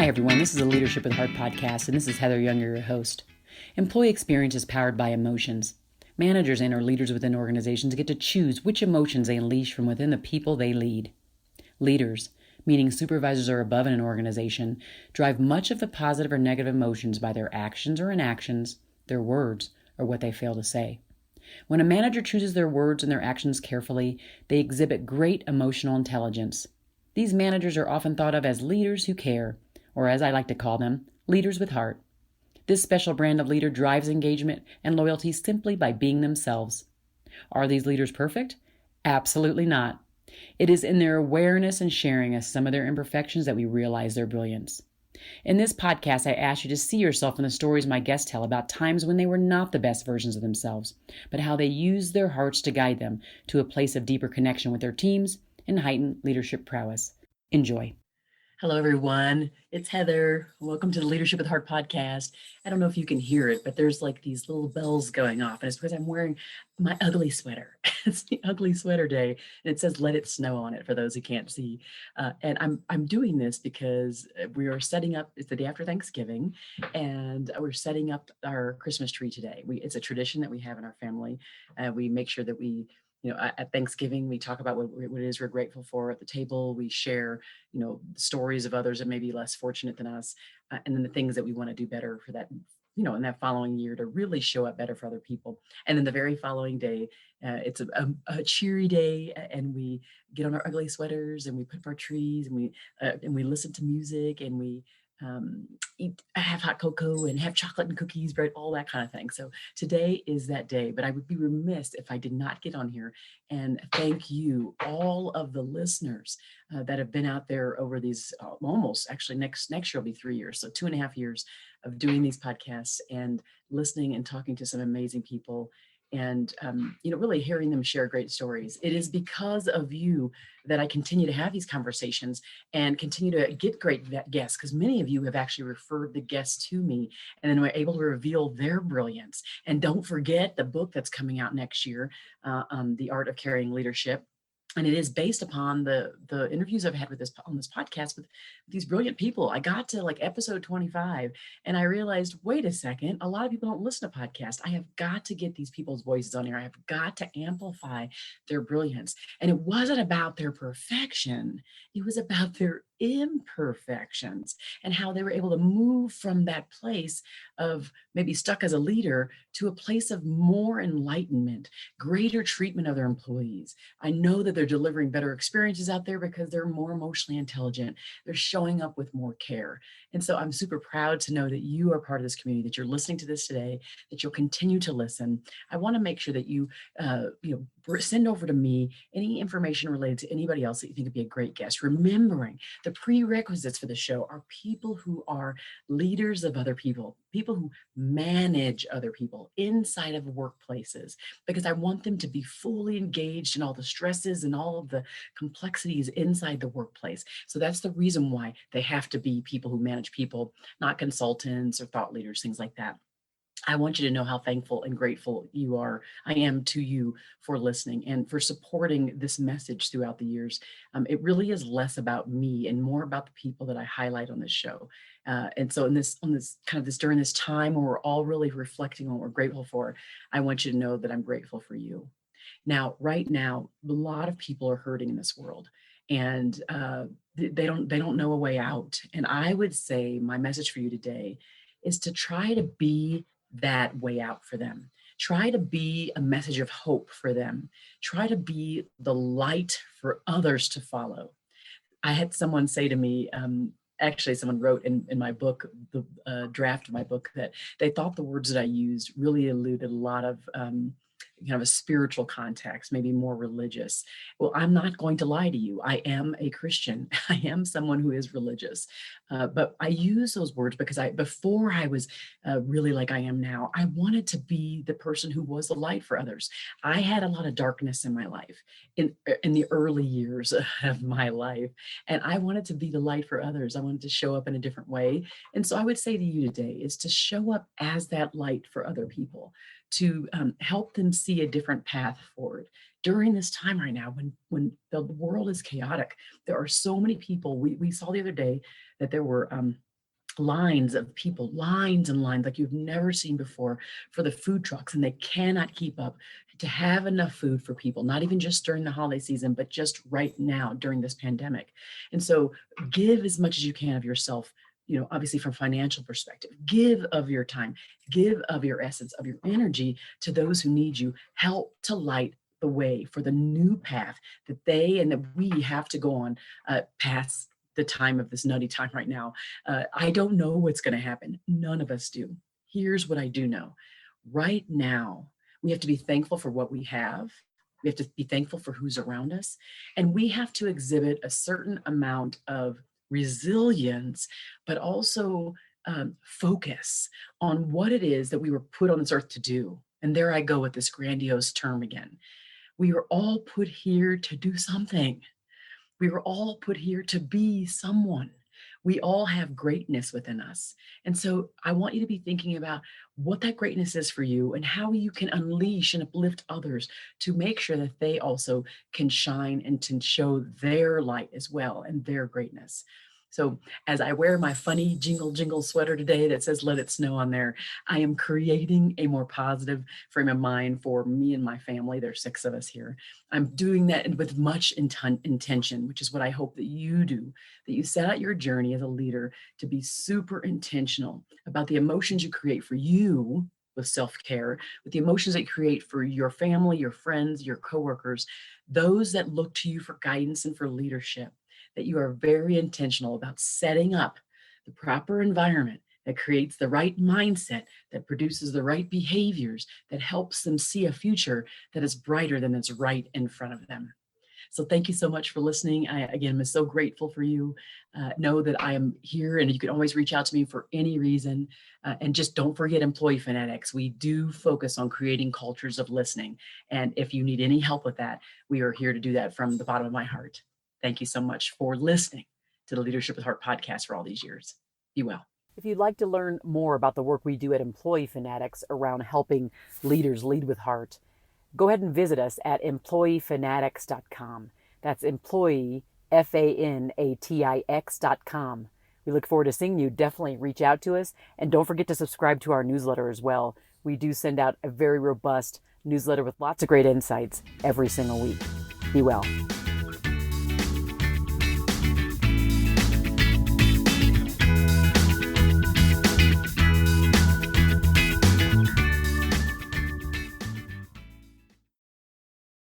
Hi, everyone. This is a Leadership with Heart podcast, and this is Heather Younger, your host. Employee experience is powered by emotions. Managers and or leaders within organizations get to choose which emotions they unleash from within the people they lead. Leaders, meaning supervisors or above in an organization, drive much of the positive or negative emotions by their actions or inactions, their words, or what they fail to say. When a manager chooses their words and their actions carefully, they exhibit great emotional intelligence. These managers are often thought of as leaders who care, or as I like to call them, leaders with heart. This special brand of leader drives engagement and loyalty simply by being themselves. Are these leaders perfect? Absolutely not. It is in their awareness and sharing of some of their imperfections that we realize their brilliance. In this podcast, I ask you to see yourself in the stories my guests tell about times when they were not the best versions of themselves, but how they used their hearts to guide them to a place of deeper connection with their teams and heightened leadership prowess. Enjoy. Hello, everyone. It's Heather. Welcome to the Leadership with Heart podcast. I don't know if you can hear it, but there's like these little bells going off, and it's because I'm wearing my ugly sweater. It's the ugly sweater day, and it says "Let It Snow" on it for those who can't see. And I'm doing this because we are setting up. It's the day after Thanksgiving, and we're setting up our Christmas tree today. It's a tradition that we have in our family. We make sure that we at Thanksgiving, we talk about what it is we're grateful for at the table. We share, stories of others that may be less fortunate than us, and then the things that we want to do better for that, in that following year to really show up better for other people. And then the very following day, it's a cheery day, and we get on our ugly sweaters and we put up our trees and we listen to music and we have hot cocoa and have chocolate and cookies, bread, all that kind of thing. So today is that day, but I would be remiss if I did not get on here and thank you, all of the listeners that have been out there over these almost actually next year will be 3 years. So 2.5 years of doing these podcasts and listening and talking to some amazing people and really hearing them share great stories. It is because of you that I continue to have these conversations and continue to get great guests, because many of you have actually referred the guests to me, and then we're able to reveal their brilliance. And don't forget the book that's coming out next year, The Art of Carrying Leadership. And it is based upon the interviews I've had on this podcast with these brilliant people. I got to like episode 25 and I realized, wait a second, a lot of people don't listen to podcasts. I have got to get these people's voices on here. I have got to amplify their brilliance. And it wasn't about their perfection. It was about their imperfections and how they were able to move from that place of maybe stuck as a leader to a place of more enlightenment, greater treatment of their employees. I know that they're delivering better experiences out there because they're more emotionally intelligent. They're showing up with more care. And so I'm super proud to know that you are part of this community, that you're listening to this today, that you'll continue to listen. I want to make sure that you, send over to me any information related to anybody else that you think would be a great guest. Remembering the prerequisites for the show are people who are leaders of other people, people who manage other people inside of workplaces, because I want them to be fully engaged in all the stresses and all of the complexities inside the workplace. So that's the reason why they have to be people who manage people, not consultants or thought leaders, things like that. I want you to know how thankful and grateful I am to you for listening and for supporting this message throughout the years. It really is less about me and more about the people that I highlight on this show. And so during this time when we're all really reflecting on what we're grateful for, I want you to know that I'm grateful for you. Now, right now, a lot of people are hurting in this world, and they don't know a way out. And I would say my message for you today is to try to be that way out for them. Try to be a message of hope for them. Try to be the light for others to follow. I had someone say to me, actually someone wrote in my book, the draft of my book, that they thought the words that I used really eluded a lot of a spiritual context, maybe more religious. Well, I'm not going to lie to you. I am a Christian. I am someone who is religious. But I use those words because before I was really like I am now, I wanted to be the person who was the light for others. I had a lot of darkness in my life in the early years of my life. And I wanted to be the light for others. I wanted to show up in a different way. And so I would say to you today is to show up as that light for other people, to help them see a different path forward during this time right now when the world is chaotic. There are so many people. We saw the other day that there were lines of people, lines and lines like you've never seen before for the food trucks, and they cannot keep up to have enough food for people, not even just during the holiday season, but just right now during this pandemic. And so give as much as you can of yourself, obviously from financial perspective, give of your time, give of your essence, of your energy to those who need you. Help to light the way for the new path that they and that we have to go on past the time of this nutty time right now. I don't know what's going to happen. None of us do. Here's what I do know. Right now, we have to be thankful for what we have. We have to be thankful for who's around us. And we have to exhibit a certain amount of resilience, but also focus on what it is that we were put on this earth to do. And there I go with this grandiose term again. We were all put here to do something. We were all put here to be someone. We all have greatness within us. And so I want you to be thinking about what that greatness is for you and how you can unleash and uplift others to make sure that they also can shine and to show their light as well and their greatness. So as I wear my funny jingle jingle sweater today that says "Let It Snow" on there, I am creating a more positive frame of mind for me and my family. There's 6 of us here. I'm doing that with much intention, which is what I hope that you do, that you set out your journey as a leader to be super intentional about the emotions you create for you with self-care, with the emotions that you create for your family, your friends, your coworkers, those that look to you for guidance and for leadership, that you are very intentional about setting up the proper environment that creates the right mindset, that produces the right behaviors, that helps them see a future that is brighter than is right in front of them. So thank you so much for listening. I, again, am so grateful for you. Know that I am here and you can always reach out to me for any reason. And just don't forget Employee Fanatics. We do focus on creating cultures of listening. And if you need any help with that, we are here to do that from the bottom of my heart. Thank you so much for listening to the Leadership with Heart podcast for all these years. Be well. If you'd like to learn more about the work we do at Employee Fanatics around helping leaders lead with heart, go ahead and visit us at employeefanatics.com. That's employee, FANATIX.com. We look forward to seeing you. Definitely reach out to us. And don't forget to subscribe to our newsletter as well. We do send out a very robust newsletter with lots of great insights every single week. Be well.